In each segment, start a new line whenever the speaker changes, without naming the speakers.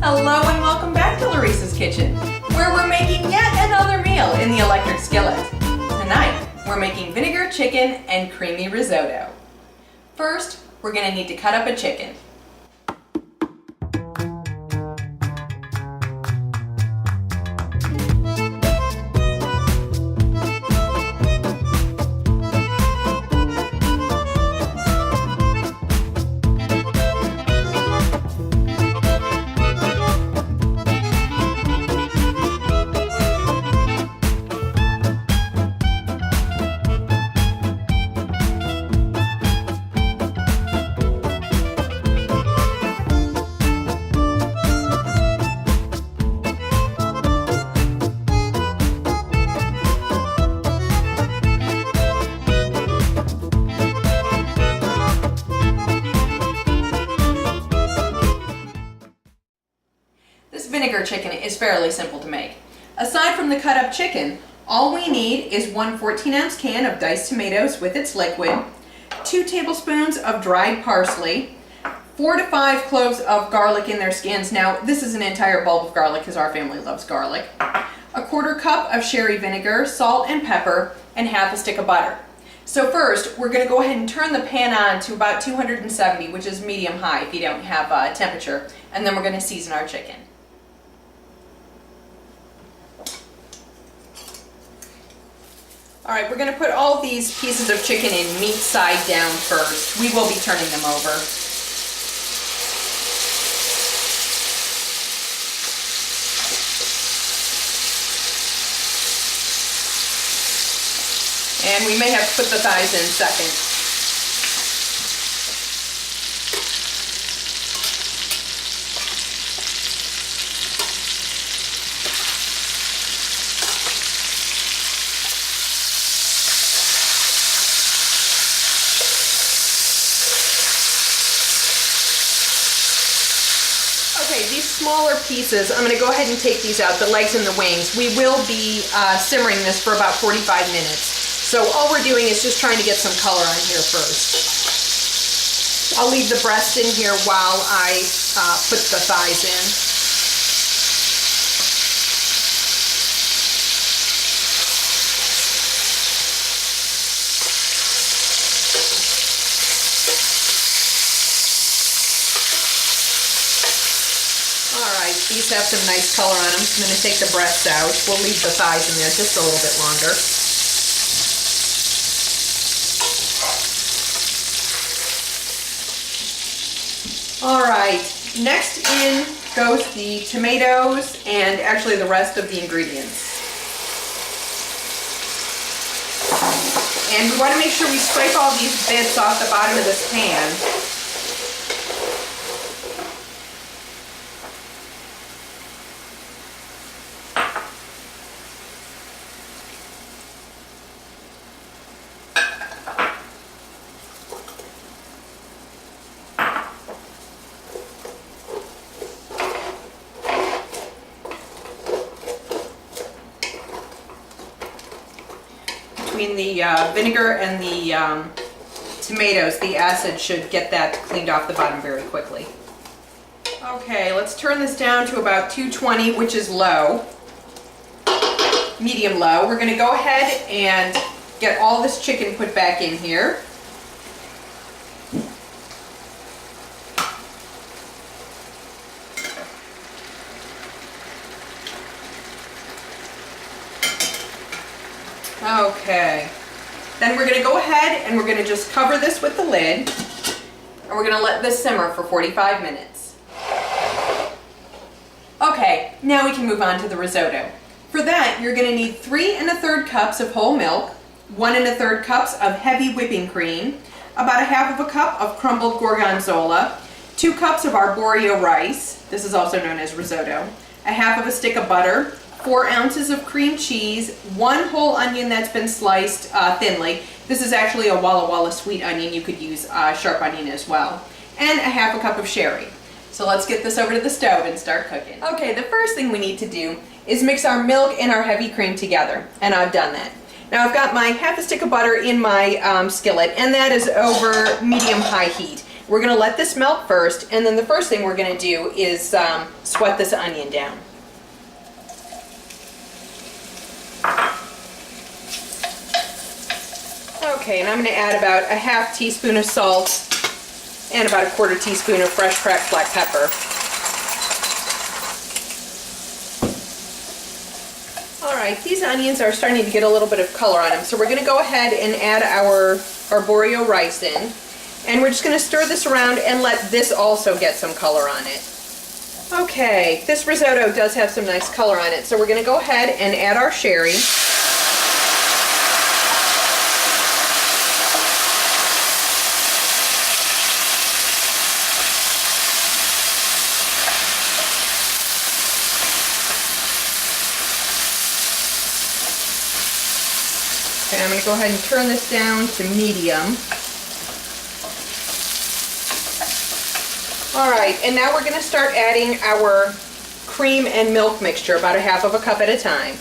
Hello and welcome back to Larissa's Kitchen, where we're making yet another meal in the electric skillet. Tonight, we're making vinegar chicken and creamy risotto. First, we're going to need to cut up a chicken. Vinegar chicken is fairly simple to make. Aside from the cut up chicken, all we need is one 14-ounce can of diced tomatoes with its liquid, 2 tablespoons of dried parsley, 4 to 5 cloves of garlic in their skins. Now this is an entire bulb of garlic because our family loves garlic, a 1/4 cup of sherry vinegar, salt and pepper, and half a stick of butter. So first, we're going to go ahead and turn the pan on to about 270, which is medium high if you don't have temperature, and then we're going to season our chicken. Alright, we're going to put all these pieces of chicken in meat side down first. We will be turning them over. And we may have to put the thighs in second. Okay, these smaller pieces, I'm going to go ahead and take these out, the legs and the wings. We will be simmering this for about 45 minutes. So all we're doing is just trying to get some color on here first. I'll leave the breast in here while I put the thighs in. Alright, these have some nice color on them. I'm going to take the breasts out. We'll leave the thighs in there just a little bit longer. Alright, next in goes the tomatoes and actually the rest of the ingredients. And we want to make sure we scrape all these bits off the bottom of this pan. Between the vinegar and the tomatoes, the acid should get that cleaned off the bottom very quickly. Okay, let's turn this down to about 220, which is low, medium low. We're going to go ahead and get all this chicken put back in here. Okay, then we're going to go ahead and we're going to just cover this with the lid, and we're going to let this simmer for 45 minutes. Okay, now we can move on to the risotto. For that, you're going to need 3 1/3 cups of whole milk, 1 1/3 cups of heavy whipping cream, about 1/2 cup of crumbled gorgonzola, 2 cups of arborio rice, this is also known as risotto, 1/2 stick of butter, 4 ounces of cream cheese, 1 whole onion that's been sliced thinly. This is actually a Walla Walla sweet onion. You could use sharp onion as well. And 1/2 cup of sherry. So let's get this over to the stove and start cooking. Okay, the first thing we need to do is mix our milk and our heavy cream together. And I've done that. Now I've got my 1/2 stick of butter in my skillet, and that is over medium-high heat. We're going to let this melt first, and then the first thing we're going to do is sweat this onion down. Okay, and I'm going to add about a half teaspoon of salt and about a quarter teaspoon of fresh cracked black pepper. Alright, these onions are starting to get a little bit of color on them, so we're going to go ahead and add our arborio rice in. And we're just going to stir this around and let this also get some color on it. Okay, this risotto does have some nice color on it, so we're going to go ahead and add our sherry. Okay, I'm going to go ahead and turn this down to medium. Alright, and now we're going to start adding our cream and milk mixture, about a half of a cup at a time.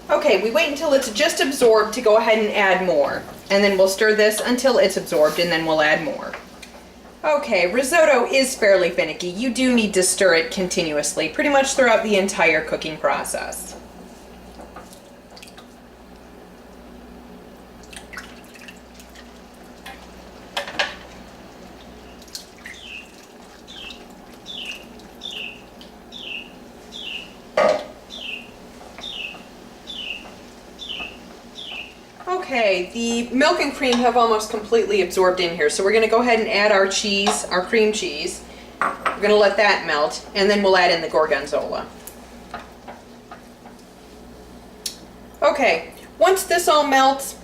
Okay, we wait until it's just absorbed to go ahead and add more. And then we'll stir this until it's absorbed, and then we'll add more. Okay, risotto is fairly finicky. You do need to stir it continuously, pretty much throughout the entire cooking process. Okay, the milk and cream have almost completely absorbed in here, so we're going to go ahead and add our cheese, our cream cheese. We're going to let that melt, and then we'll add in the gorgonzola. Okay, once this all melts,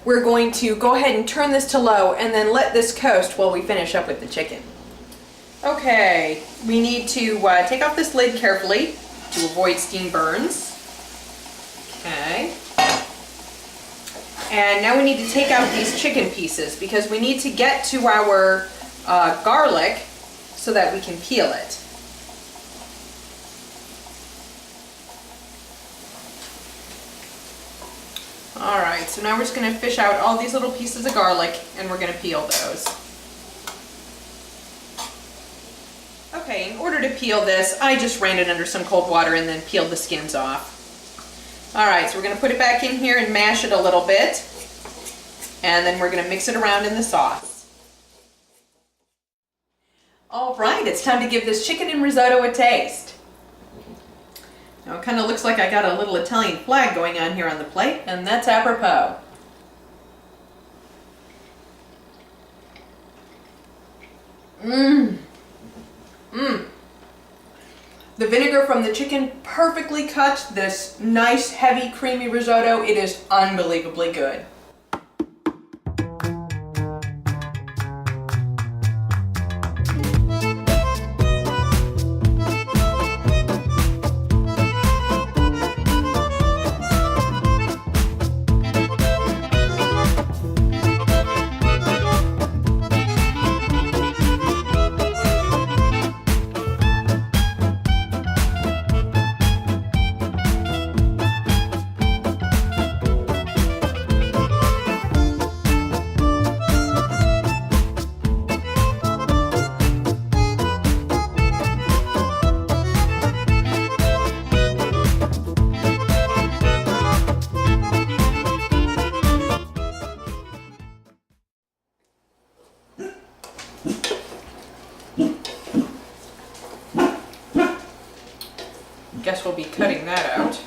we're going to go ahead and turn this to low and then let this coast while we finish up with the chicken. Okay, we need to take off this lid carefully to avoid steam burns. Okay. And now we need to take out these chicken pieces because we need to get to our garlic so that we can peel it. Alright, so now we're just going to fish out all these little pieces of garlic and we're going to peel those. Okay, in order to peel this, I just ran it under some cold water and then peeled the skins off. Alright, so we're going to put it back in here and mash it a little bit. And then we're going to mix it around in the sauce. Alright, it's time to give this chicken and risotto a taste. Now it kind of looks like I got a little Italian flag going on here on the plate, and that's apropos. Mmm. Mmm. The vinegar from the chicken perfectly cuts this nice, heavy, creamy risotto. It is unbelievably good. Guess we'll be cutting that out.